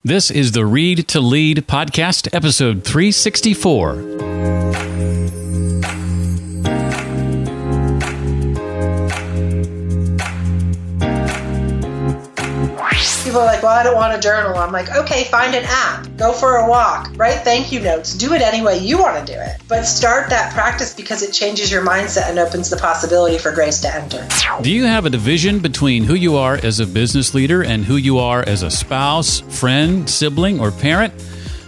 This is the Read to Lead podcast, episode 364. People are like, well, I don't want a journal. I'm like, okay, find an app. Go for a walk. Write thank you notes. Do it any way you want to do it. But start that practice because it changes your mindset and opens the possibility for grace to enter. Do you have a division between who you are as a business leader and who you are as a spouse, friend, sibling, or parent?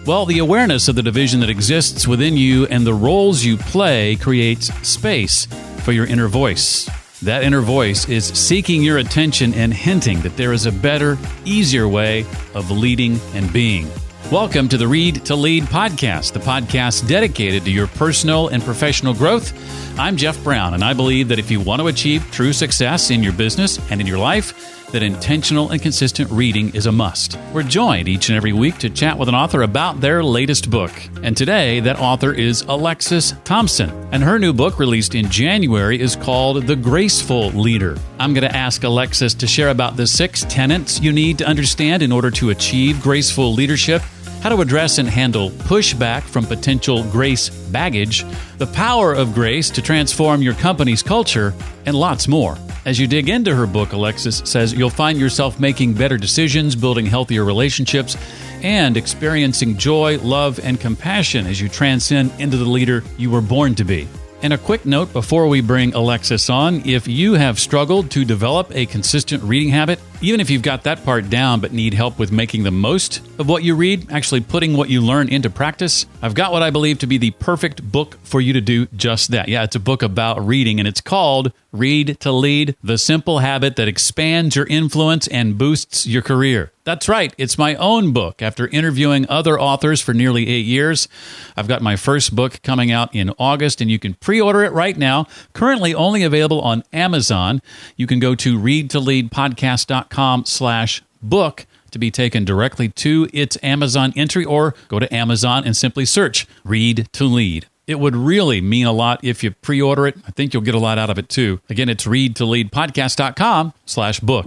Well, the awareness of the division that exists within you and the roles you play creates space for your inner voice. That inner voice is seeking your attention and hinting that there is a better, easier way of leading and being. Welcome to the Read to Lead podcast, the podcast dedicated to your personal and professional growth. I'm Jeff Brown, and I believe that if you want to achieve true success in your business and in your life, that intentional and consistent reading is a must. We're joined each and every week to chat with an author about their latest book. And today, that author is Alexsys Thompson. And her new book, released in January, is called The Graceful Leader. I'm going to ask Alexsys to share about the 6 tenets you need to understand in order to achieve graceful leadership, how to address and handle pushback from potential grace baggage, the power of grace to transform your company's culture, and lots more. As you dig into her book, Alexsys says you'll find yourself making better decisions, building healthier relationships, and experiencing joy, love, and compassion as you transcend into the leader you were born to be. And a quick note before we bring Alexsys on, if you have struggled to develop a consistent reading habit, even if you've got that part down but need help with making the most of what you read, actually putting what you learn into practice, I've got what I believe to be the perfect book for you to do just that. Yeah, it's a book about reading, and it's called Read to Lead, the simple habit that expands your influence and boosts your career. That's right, it's my own book. After interviewing other authors for nearly 8 years, I've got my first book coming out in August, and you can pre-order it right now. Currently only available on Amazon. You can go to readtoleadpodcast.com/book to be taken directly to its Amazon entry, or go to Amazon and simply search Read to Lead. It would really mean a lot if you pre-order it. I think you'll get a lot out of it too. Again, it's readtoleadpodcast.com/book.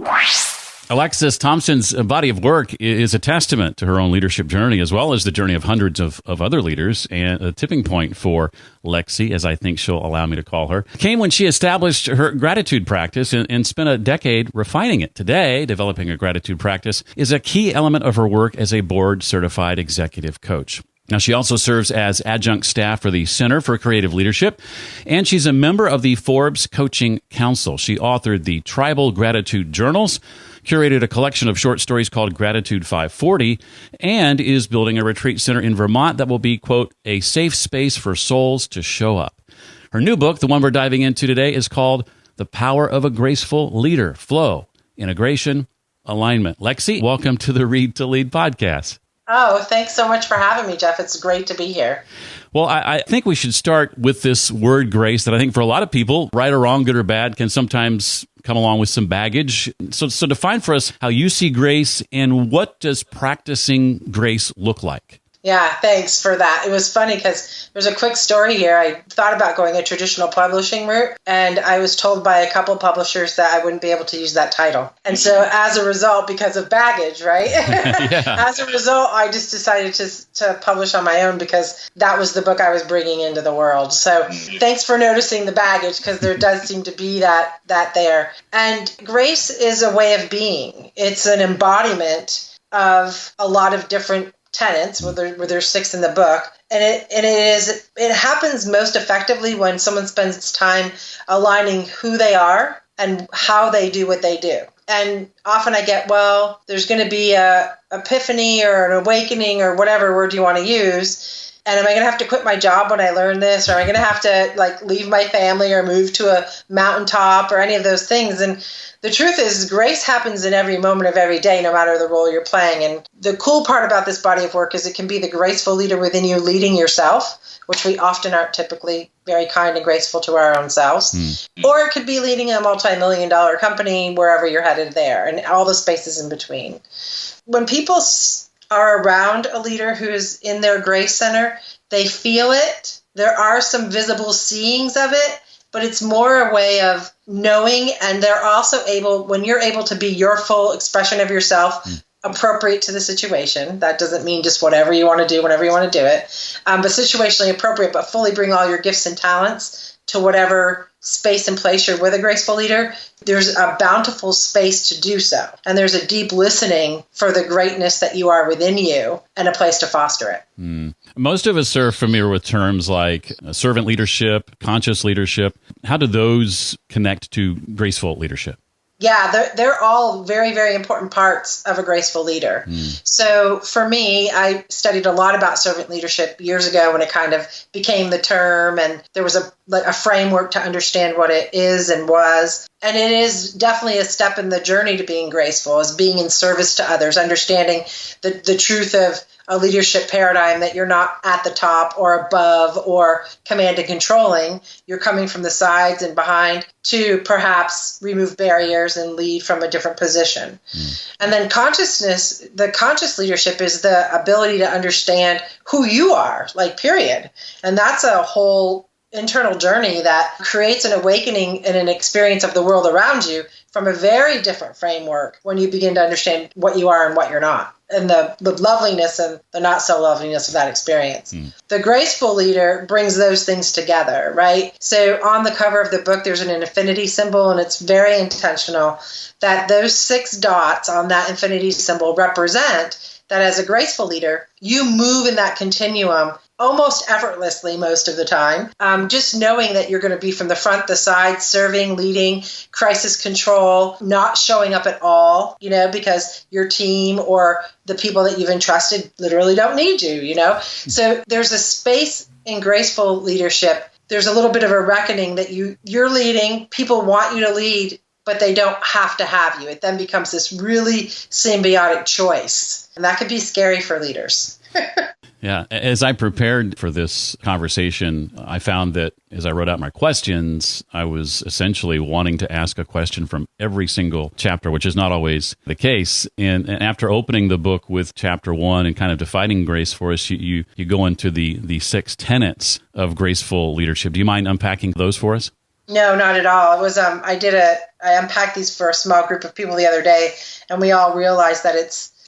Alexsys Thompson's body of work is a testament to her own leadership journey, as well as the journey of hundreds of other leaders. And a tipping point for Lexi, as I think she'll allow me to call her, came when she established her gratitude practice and spent a decade refining it. Today, developing a gratitude practice is a key element of her work as a board-certified executive coach. Now, she also serves as adjunct staff for the Center for Creative Leadership, and she's a member of the Forbes Coaching Council. She authored the Tribal Gratitude Journals, curated a collection of short stories called Gratitude 540, and is building a retreat center in Vermont that will be, quote, a safe space for souls to show up. Her new book, the one we're diving into today, is called The Power of a Graceful Leader, Flow, Integration, Alignment. Lexi, welcome to the Read to Lead podcast. Oh, thanks so much for having me, Jeff. It's great to be here. Well, I think we should start with this word grace that I think for a lot of people, right or wrong, good or bad, can sometimes come along with some baggage. So define for us how you see grace, and what does practicing grace look like? Yeah, thanks for that. It was funny because there's a quick story here. I thought about going a traditional publishing route, and I was told by a couple publishers that I wouldn't be able to use that title. And so as a result, because of baggage, right? As a result, I just decided to publish on my own because that was the book I was bringing into the world. So thanks for noticing the baggage, because there does seem to be that there. And grace is a way of being. It's an embodiment of a lot of different tenets, where there's 6 in the book, and it happens most effectively when someone spends time aligning who they are and how they do what they do. And often I get, well, there's going to be a epiphany or an awakening or whatever word you want to use. And am I going to have to quit my job when I learn this? Or am I going to have to leave my family or move to a mountaintop or any of those things? And the truth is, grace happens in every moment of every day, no matter the role you're playing. And the cool part about this body of work is it can be the graceful leader within you leading yourself, which we often aren't typically very kind and graceful to our own selves. Or it could be leading a multi-million-dollar company, wherever you're headed there, and all the spaces in between. When people are around a leader who is in their grace center, they feel it. There are some visible seeings of it, but it's more a way of knowing, and they're also able, when you're able to be your full expression of yourself, appropriate to the situation. That doesn't mean just whatever you want to do, whenever you want to do it, but situationally appropriate, but fully bring all your gifts and talents to whatever space and place you're with a graceful leader. There's a bountiful space to do so. And there's a deep listening for the greatness that you are within you and a place to foster it. Most of us are familiar with terms like servant leadership, conscious leadership. How do those connect to graceful leadership? Yeah, they're all very, very important parts of a graceful leader. So for me, I studied a lot about servant leadership years ago when it kind of became the term, and there was a framework to understand what it is and was. And it is definitely a step in the journey to being graceful, is being in service to others, understanding the truth of a leadership paradigm, that you're not at the top or above or command and controlling. You're coming from the sides and behind to perhaps remove barriers and lead from a different position. And then consciousness, the conscious leadership is the ability to understand who you are, like, period. And that's a whole internal journey that creates an awakening and an experience of the world around you from a very different framework when you begin to understand what you are and what you're not, and the loveliness and the not so loveliness of that experience. The graceful leader brings those things together, right? So on the cover of the book, there's an infinity symbol, and it's very intentional that those 6 dots on that infinity symbol represent that as a graceful leader, you move in that continuum almost effortlessly most of the time, just knowing that you're going to be from the front, the side, serving, leading, crisis control, not showing up at all, because your team or the people that you've entrusted literally don't need you, So there's a space in graceful leadership. There's a little bit of a reckoning that you're leading, people want you to lead, but they don't have to have you. It then becomes this really symbiotic choice, and that could be scary for leaders. Yeah. As I prepared for this conversation, I found that as I wrote out my questions, I was essentially wanting to ask a question from every single chapter, which is not always the case. And after opening the book with chapter 1 and kind of defining grace for us, you go into the 6 tenets of graceful leadership. Do you mind unpacking those for us? No, not at all. It was I unpacked these for a small group of people the other day, and we all realized that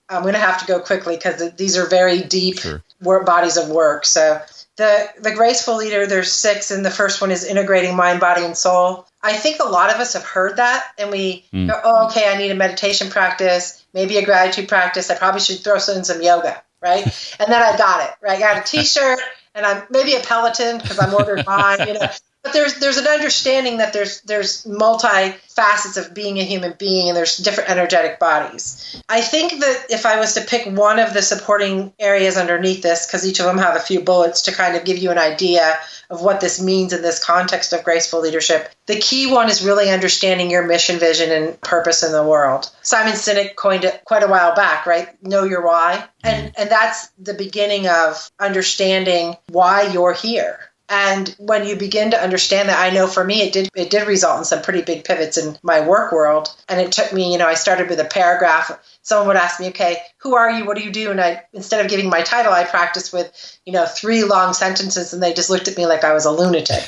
I'm going to have to go quickly because these are very deep bodies of work. So the graceful leader, there's 6, and the first one is integrating mind, body, and soul. I think a lot of us have heard that, and we go, oh, okay, I need a meditation practice, maybe a gratitude practice. I probably should throw in some yoga, right? And then I got it, right? I got a T-shirt, and I'm maybe a Peloton because I'm ordered mine, But there's an understanding that there's multi-facets of being a human being, and there's different energetic bodies. I think that if I was to pick one of the supporting areas underneath this, because each of them have a few bullets to kind of give you an idea of what this means in this context of graceful leadership, the key one is really understanding your mission, vision, and purpose in the world. Simon Sinek coined it quite a while back, right? Know your why. And that's the beginning of understanding why you're here. And when you begin to understand that, I know for me, it did result in some pretty big pivots in my work world. And it took me, I started with a paragraph. Someone would ask me, okay, who are you? What do you do? And instead of giving my title, I practiced with, 3 long sentences, and they just looked at me like I was a lunatic.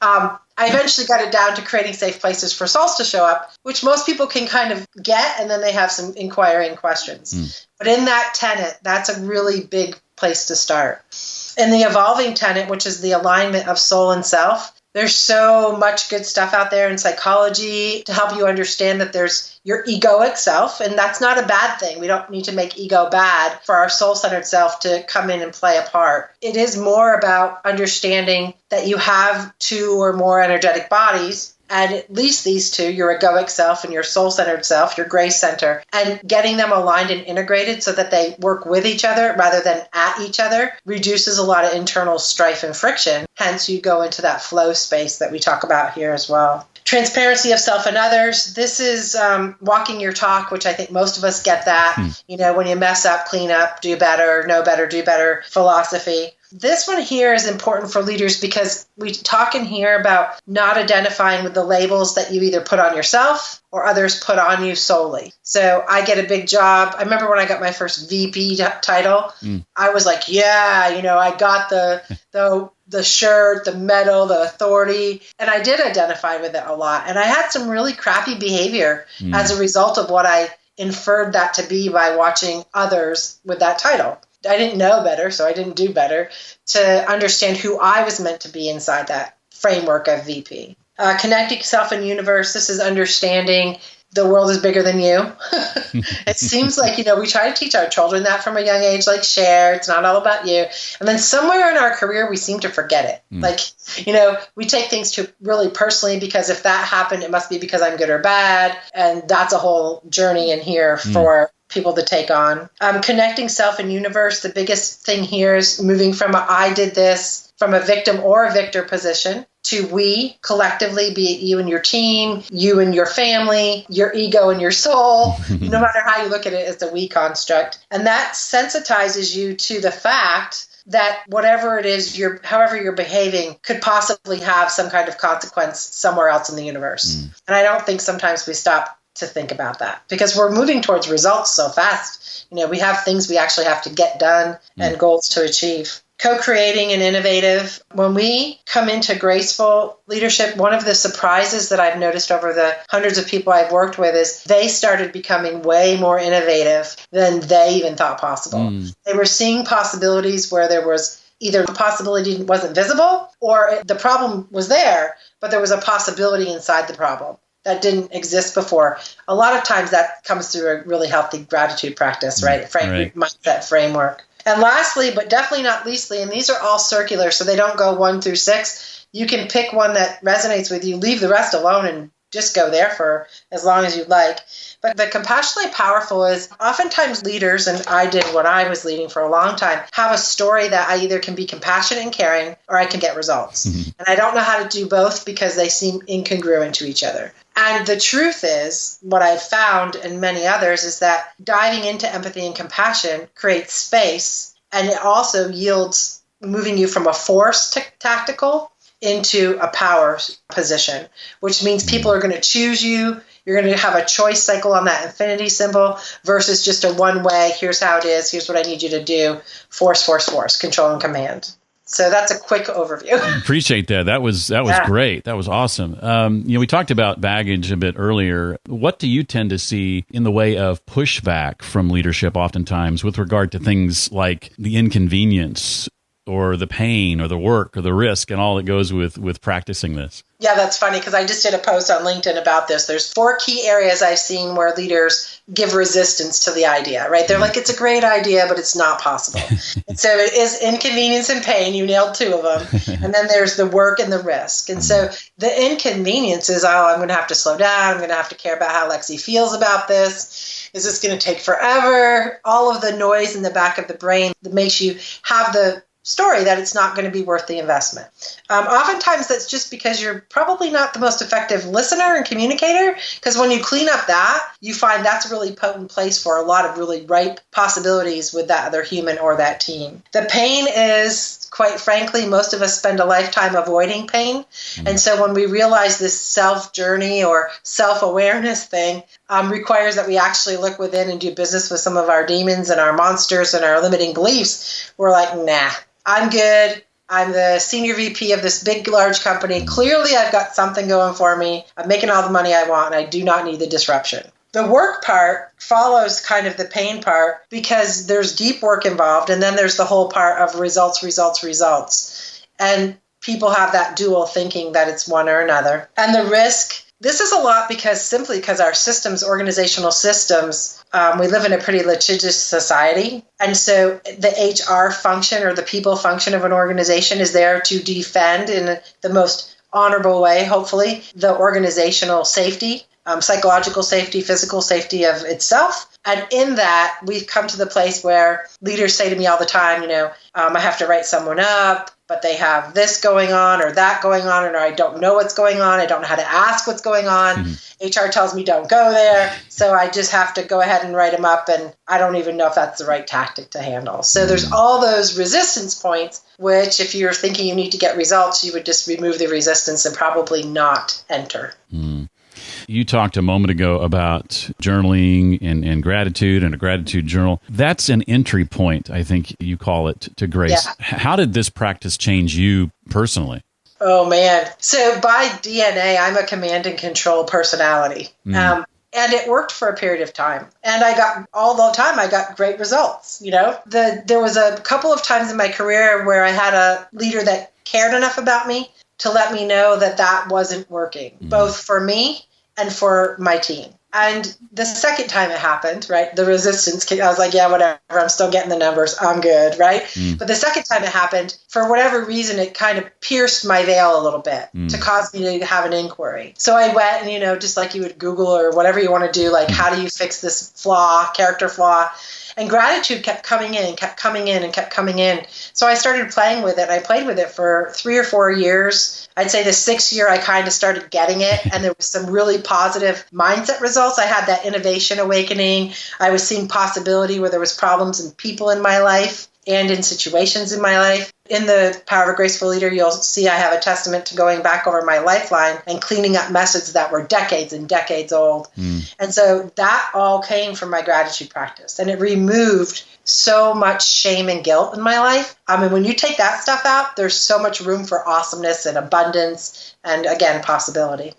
I eventually got it down to creating safe places for souls to show up, which most people can kind of get, and then they have some inquiring questions. But in that tenet, that's a really big place to start. In the evolving tenet, which is the alignment of soul and self, there's so much good stuff out there in psychology to help you understand that there's your egoic self, and that's not a bad thing. We don't need to make ego bad for our soul-centered self to come in and play a part. It is more about understanding that you have 2 or more energetic bodies, and at least these 2, your egoic self and your soul-centered self, your grace center, and getting them aligned and integrated so that they work with each other rather than at each other reduces a lot of internal strife and friction. Hence, you go into that flow space that we talk about here as well. Transparency of self and others. This is walking your talk, which I think most of us get that. When you mess up, clean up, do better, know better, do better philosophy. This one here is important for leaders because we talk in here about not identifying with the labels that you either put on yourself or others put on you solely. So I get a big job. I remember when I got my first VP title, I was like, I got the shirt, the medal, the authority, and I did identify with it a lot. And I had some really crappy behavior as a result of what I inferred that to be by watching others with that title. I didn't know better, so I didn't do better to understand who I was meant to be inside that framework of VP. Connecting self and universe, this is understanding the world is bigger than you. It seems like, we try to teach our children that from a young age, like share, it's not all about you. And then somewhere in our career, we seem to forget it. Like, we take things too really personally because if that happened, it must be because I'm good or bad. And that's a whole journey in here for people to take on. Connecting self and universe, the biggest thing here is moving from I did this, from a victim or a victor position to we collectively, be it you and your team, you and your family, your ego and your soul, no matter how you look at it, it's a we construct. And that sensitizes you to the fact that whatever it is, however you're behaving could possibly have some kind of consequence somewhere else in the universe. And I don't think sometimes we stop to think about that because we're moving towards results so fast. We have things we actually have to get done and goals to achieve. Co-creating and innovative. When we come into graceful leadership, one of the surprises that I've noticed over the hundreds of people I've worked with is they started becoming way more innovative than they even thought possible. They were seeing possibilities where there was either the possibility wasn't visible or the problem was there, but there was a possibility inside the problem that didn't exist before. A lot of times that comes through a really healthy gratitude practice, right? Mindset framework. And lastly, but definitely not leastly, and these are all circular, so they don't go 1 through 6. You can pick one that resonates with you, leave the rest alone, and just go there for as long as you'd like. But the compassionately powerful is oftentimes leaders, and I did when I was leading for a long time, have a story that I either can be compassionate and caring or I can get results. And I don't know how to do both because they seem incongruent to each other. And the truth is, what I've found and many others is that diving into empathy and compassion creates space, and it also yields moving you from a force tactical into a power position, which means people are going to choose you. You're going to have a choice cycle on that infinity symbol versus just a one way, here's how it is, here's what I need you to do, force, control and command. So that's a quick overview. Appreciate that. That was great. That was awesome. We talked about baggage a bit earlier. What do you tend to see in the way of pushback from leadership oftentimes with regard to things like the inconvenience or the pain or the work or the risk and all that goes with practicing this? Yeah, that's funny because I just did a post on LinkedIn about this. There's 4 key areas I've seen where leaders give resistance to the idea, right? They're like, it's a great idea, but it's not possible. And so it is inconvenience and pain. You nailed 2 of them. And then there's the work and the risk. And so the inconvenience is, I'm going to have to slow down. I'm going to have to care about how Lexi feels about this. Is this going to take forever? All of the noise in the back of the brain that makes you have the story that it's not going to be worth the investment. Oftentimes that's just because you're probably not the most effective listener and communicator, because when you clean up that, you find that's a really potent place for a lot of really ripe possibilities with that other human or that team. The pain is, quite frankly, most of us spend a lifetime avoiding pain. And so when we realize this self-journey or self-awareness thing requires that we actually look within and do business with some of our demons and our monsters and our limiting beliefs, we're like, nah. I'm good. I'm the senior VP of this big, large company. Clearly, I've got something going for me. I'm making all the money I want, and I do not need the disruption. The work part follows kind of the pain part because there's deep work involved, and then there's the whole part of results. And people have that dual thinking that it's one or another. And the risk, this is a lot simply because our systems, organizational systems, we live in a pretty litigious society. And so the HR function or the people function of an organization is there to defend in the most honorable way, hopefully, the organizational safety, psychological safety, physical safety of itself. And in that, we've come to the place where leaders say to me all the time, I have to write someone up, but they have this going on or that going on, or I don't know what's going on. I don't know how to ask what's going on. HR tells me don't go there. So I just have to go ahead and write them up. And I don't even know if that's the right tactic to handle. So there's all those resistance points, which if you're thinking you need to get results, you would just remove the resistance and probably not enter. You talked a moment ago about journaling and gratitude and a gratitude journal. That's an entry point, I think you call it, to grace. Yeah. How did this practice change you personally? Oh, man. So by DNA, I'm a command and control personality. And it worked for a period of time. And I got great results. There was a couple of times in my career where I had a leader that cared enough about me to let me know that wasn't working, both for me and for my team. And the second time it happened, right, the resistance came. I was like, yeah, whatever. I'm still getting the numbers. I'm good, right? But the second time it happened, for whatever reason, it kind of pierced my veil a little bit to cause me to have an inquiry. So I went and, just like you would Google or whatever you want to do, like, how do you fix this character flaw? And gratitude kept coming in and kept coming in and kept coming in. So I started playing with it. I played with it for 3 or 4 years. I'd say the 6th year, I kind of started getting it. And there was some really positive mindset results. I had that innovation awakening. I was seeing possibility where there was problems in people in my life and in situations in my life. In the Power of a Graceful Leader, you'll see I have a testament to going back over my lifeline and cleaning up methods that were decades and decades old. And so that all came from my gratitude practice. And it removed so much shame and guilt in my life. I mean, when you take that stuff out, there's so much room for awesomeness and abundance and, again, possibility.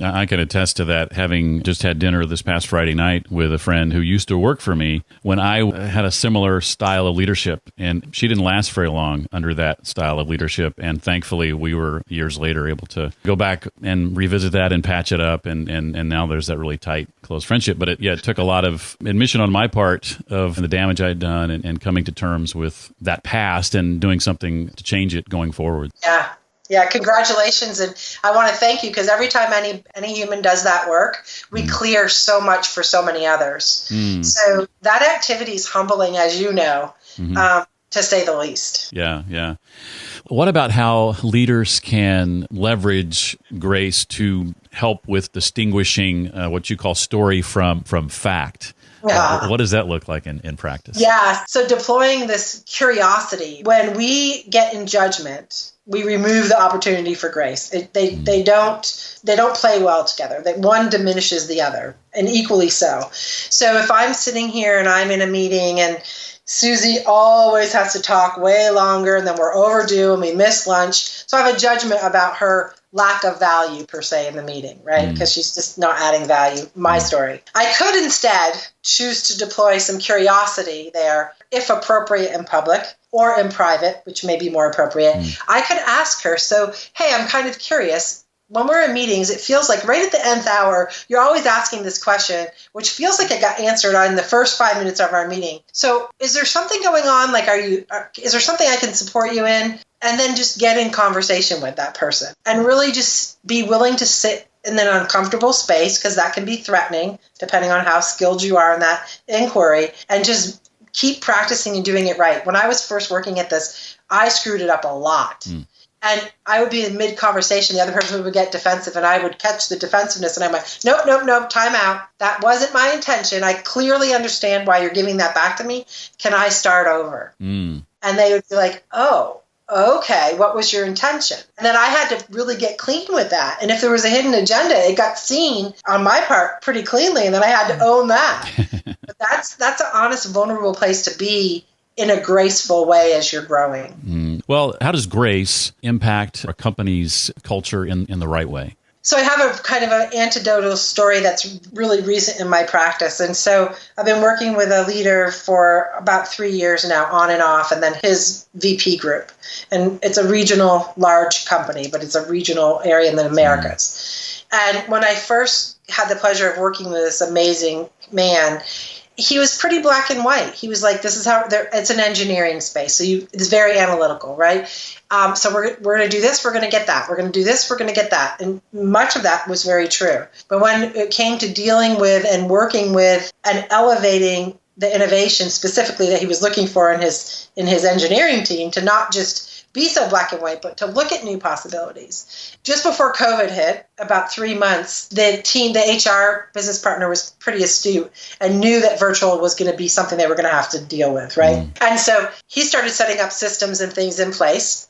I can attest to that, having just had dinner this past Friday night with a friend who used to work for me when I had a similar style of leadership. And she didn't last very long under that style of leadership. And thankfully, we were years later able to go back and revisit that and patch it up. And now there's that really tight, close friendship. But it took a lot of admission on my part of the damage I'd done and coming to terms with that past and doing something to change it going forward. Yeah, congratulations. And I want to thank you because every time any human does that work, we clear so much for so many others. So that activity is humbling, as you know, to say the least. Yeah. What about how leaders can leverage grace to help with distinguishing what you call story from fact? What does that look like in practice? Yeah, so deploying this curiosity. When we get in judgment, we remove the opportunity for grace. They don't play well together. One diminishes the other, and equally so. So if I'm sitting here and I'm in a meeting and Susie always has to talk way longer and then we're overdue and we miss lunch, so I have a judgment about her lack of value per se in the meeting, right? Because she's just not adding value. My story. I could instead choose to deploy some curiosity there, if appropriate in public or in private, which may be more appropriate. I could ask her, so, hey, I'm kind of curious. When we're in meetings, it feels like right at the nth hour, you're always asking this question, which feels like it got answered in the first 5 minutes of our meeting. So is there something going on? Like, is there something I can support you in? And then just get in conversation with that person and really just be willing to sit in an uncomfortable space, because that can be threatening depending on how skilled you are in that inquiry, and just keep practicing and doing it right. When I was first working at this, I screwed it up a lot. And I would be in mid-conversation, the other person would get defensive, and I would catch the defensiveness, and I'm like, nope, time out. That wasn't my intention. I clearly understand why you're giving that back to me. Can I start over? And they would be like, oh, okay, what was your intention? And then I had to really get clean with that. And if there was a hidden agenda, it got seen on my part pretty cleanly, and then I had to own that. But that's an honest, vulnerable place to be in a graceful way as you're growing. Well, how does grace impact a company's culture in the right way? So I have a kind of an anecdotal story that's really recent in my practice. And so I've been working with a leader for about 3 years now, on and off, and then his VP group. And it's a regional large company, but it's a regional area in the Americas. And when I first had the pleasure of working with this amazing man, he was pretty black and white. He was like, this is how, it's an engineering space. So it's very analytical, right? So we're going to do this, we're going to get that. We're going to do this, we're going to get that. And much of that was very true. But when it came to dealing with and working with and elevating the innovation specifically that he was looking for in his engineering team, to not just be so black and white, but to look at new possibilities. Just before COVID hit, about 3 months, the HR business partner was pretty astute and knew that virtual was going to be something they were going to have to deal with, right? And so he started setting up systems and things in place.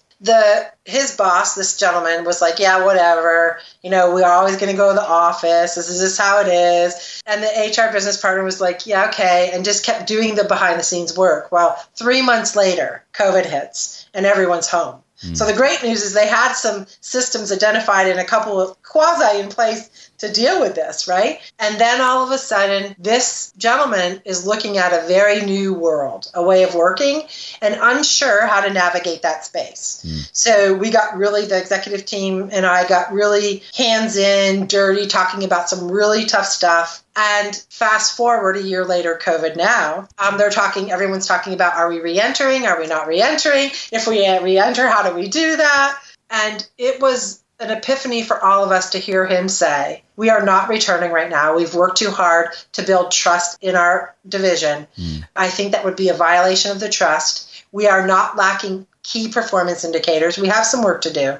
His boss, this gentleman, was like, yeah, whatever, we're always going to go to the office. This is just how it is. And the HR business partner was like, yeah, okay, and just kept doing the behind the scenes work. Well, 3 months later, COVID hits and everyone's home. So the great news is they had some systems identified and a couple of quasi in place to deal with this, right? And then all of a sudden, this gentleman is looking at a very new world, a way of working, and unsure how to navigate that space. So we got really, the executive team and I got really hands in, dirty, talking about some really tough stuff. And fast forward a year later, COVID now, everyone's talking about, are we re-entering? Are we not re-entering? If we re-enter, how do we do that? And it was an epiphany for all of us to hear him say, we are not returning right now. We've worked too hard to build trust in our division. I think that would be a violation of the trust. We are not lacking key performance indicators. We have some work to do.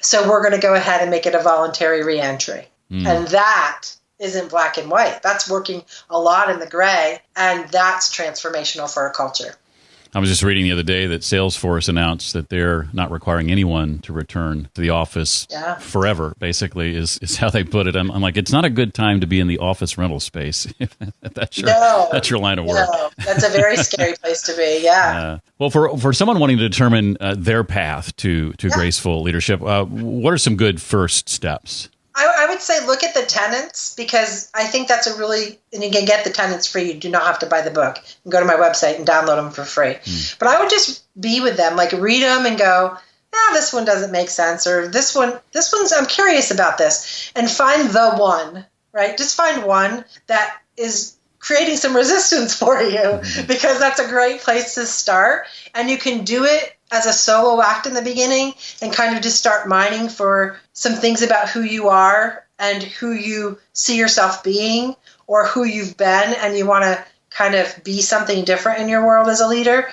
So we're going to go ahead and make it a voluntary re-entry. And that isn't black and white. That's working a lot in the gray, and that's transformational for a culture. I was just reading the other day that Salesforce announced that they're not requiring anyone to return to the office forever, basically, is how they put it. I'm like, it's not a good time to be in the office rental space. That's your line of work. No, that's a very scary place to be, yeah. Well, for someone wanting to determine their path to graceful leadership, what are some good first steps? I would say look at the tenets, because I think that's and you can get the tenets free. You do not have to buy the book. You can go to my website and download them for free. But I would just be with them, like read them and go, this one doesn't make sense, or this one's, I'm curious about this, and find the one, right? Just find one that is creating some resistance for you, because that's a great place to start. And you can do it as a solo act in the beginning and kind of just start mining for some things about who you are and who you see yourself being, or who you've been, and you want to kind of be something different in your world as a leader.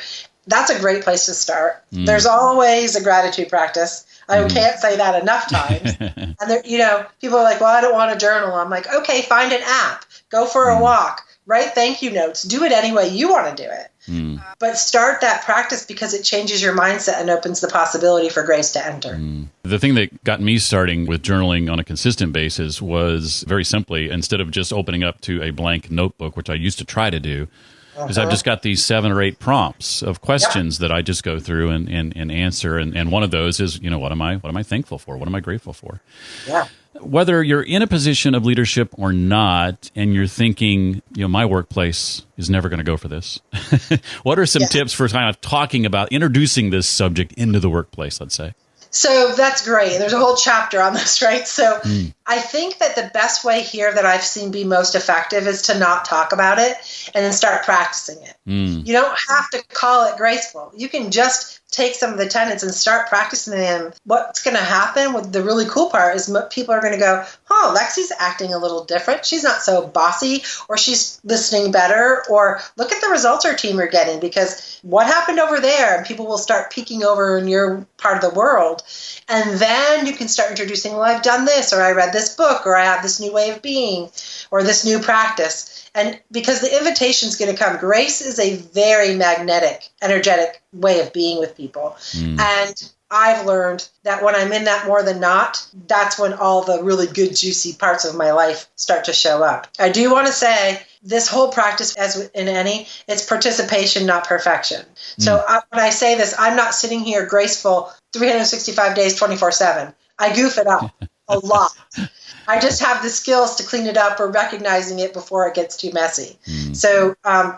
That's a great place to start. There's always a gratitude practice. I can't say that enough times. And people are like, well, I don't want to journal. I'm like, okay, find an app, go for a walk, write thank you notes, do it any way you want to do it. But start that practice, because it changes your mindset and opens the possibility for grace to enter. The thing that got me starting with journaling on a consistent basis was very simply, instead of just opening up to a blank notebook, which I used to try to do, because I've just got these 7 or 8 prompts of questions that I just go through and answer. And one of those is, what am I thankful for? What am I grateful for? Yeah. Whether you're in a position of leadership or not, and you're thinking, my workplace is never going to go for this. What are some tips for kind of talking about introducing this subject into the workplace, let's say? So that's great. There's a whole chapter on this, right? So I think that the best way here that I've seen be most effective is to not talk about it and then start practicing it. You don't have to call it graceful. You can just take some of the tenets and start practicing them. What's going to happen with the really cool part is people are going to go, Lexi's acting a little different. She's not so bossy, or she's listening better, or look at the results our team are getting, because what happened over there? And people will start peeking over in your part of the world. And then you can start introducing, well, I've done this, or I read this book, or I have this new way of being, or this new practice. And because the invitation is going to come, grace is a very magnetic, energetic way of being with people. And I've learned that when I'm in that more than not, that's when all the really good, juicy parts of my life start to show up. I do want to say this whole practice, as in any, it's participation, not perfection. So when I say this, I'm not sitting here graceful 365 days, 24/7. I goof it up a lot. I just have the skills to clean it up, or recognizing it before it gets too messy. So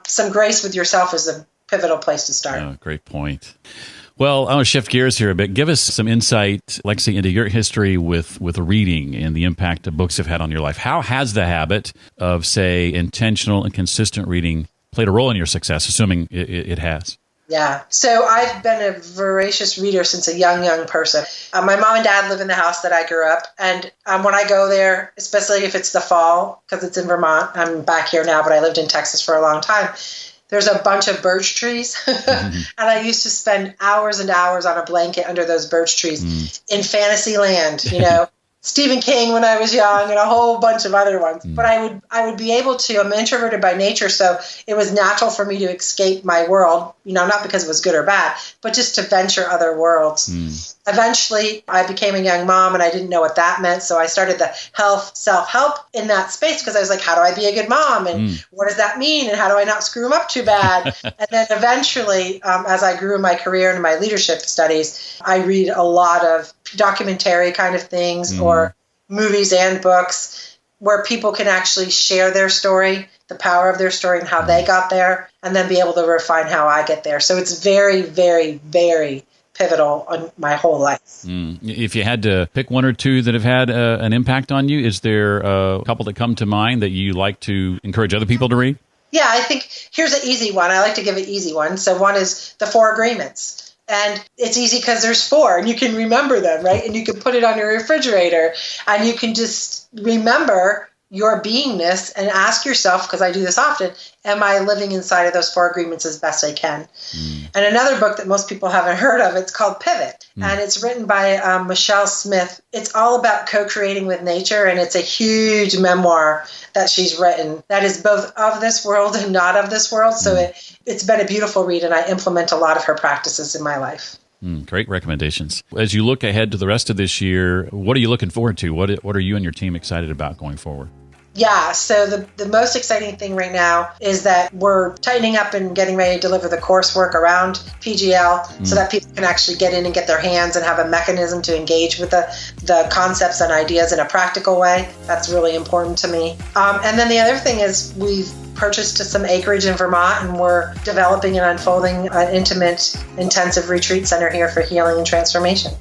some grace with yourself is a pivotal place to start. Oh, great point. Well, I want to shift gears here a bit. Give us some insight, Lexi, into your history with reading and the impact that books have had on your life. How has the habit of, say, intentional and consistent reading played a role in your success, assuming it has? Yeah. So I've been a voracious reader since a young person. My mom and dad live in the house that I grew up. And when I go there, especially if it's the fall, because it's in Vermont, I'm back here now, but I lived in Texas for a long time. There's a bunch of birch trees. And I used to spend hours and hours on a blanket under those birch trees in fantasy land, Stephen King when I was young, and a whole bunch of other ones. But I would be able to, I'm introverted by nature, so it was natural for me to escape my world, not because it was good or bad, but just to venture other worlds. Eventually, I became a young mom, and I didn't know what that meant, so I started the self-help in that space, because I was like, how do I be a good mom, and what does that mean, and how do I not screw them up too bad? And then eventually, as I grew in my career and my leadership studies, I read a lot of documentary kind of things, or movies and books. where people can actually share their story, the power of their story and how they got there, and then be able to refine how I get there. So it's very, very, very pivotal on my whole life. If you had to pick one or two that have had an impact on you, is there a couple that come to mind that you like to encourage other people to read? Yeah, I think here's an easy one. I like to give an easy one. So one is The 4 Agreements. And it's easy because there's 4 and you can remember them, right? And you can put it on your refrigerator and you can just remember your beingness and ask yourself, because I do this often, am I living inside of those 4 agreements as best I can? And another book that most people haven't heard of, it's called Pivot. And it's written by Michelle Smith. It's all about co-creating with nature, and it's a huge memoir that she's written that is both of this world and not of this world. So it's been a beautiful read, and I implement a lot of her practices in my life. Great recommendations. As you look ahead to the rest of this year, what are you looking forward to? What are you and your team excited about going forward? Yeah, so the most exciting thing right now is that we're tightening up and getting ready to deliver the coursework around PGL so that people can actually get in and get their hands and have a mechanism to engage with the concepts and ideas in a practical way. That's really important to me. And then the other thing is we've purchased some acreage in Vermont, and we're developing and unfolding an intimate, intensive retreat center here for healing and transformation.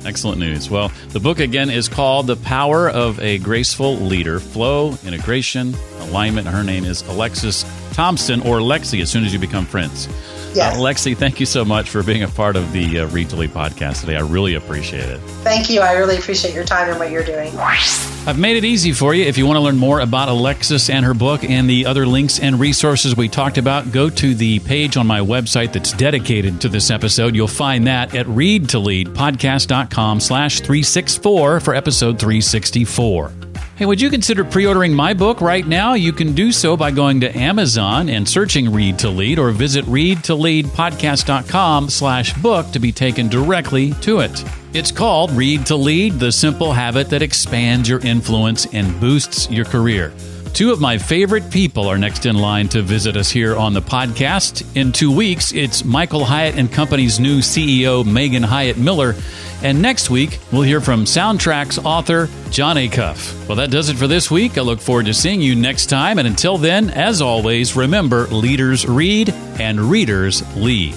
Excellent news. Well, the book again is called The Power of a Graceful Leader, Flow, Integration, Alignment. Her name is Alexsys Thompson, or Lexi as soon as you become friends. Yes. Lexi, thank you so much for being a part of the Read to Lead podcast today. I really appreciate it. Thank you. I really appreciate your time and what you're doing. I've made it easy for you. If you want to learn more about Alexsys and her book and the other links and resources we talked about, go to the page on my website that's dedicated to this episode. You'll find that at readtoleadpodcast.com/364 for episode 364. Hey, would you consider pre-ordering my book right now? You can do so by going to Amazon and searching Read to Lead, or visit readtoleadpodcast.com/book to be taken directly to it. It's called Read to Lead, the simple habit that expands your influence and boosts your career. 2 of my favorite people are next in line to visit us here on the podcast. In 2 weeks, it's Michael Hyatt and Company's new CEO, Megan Hyatt Miller. And next week, we'll hear from Soundtrack's author, John Acuff. Well, that does it for this week. I look forward to seeing you next time. And until then, as always, remember, leaders read and readers lead.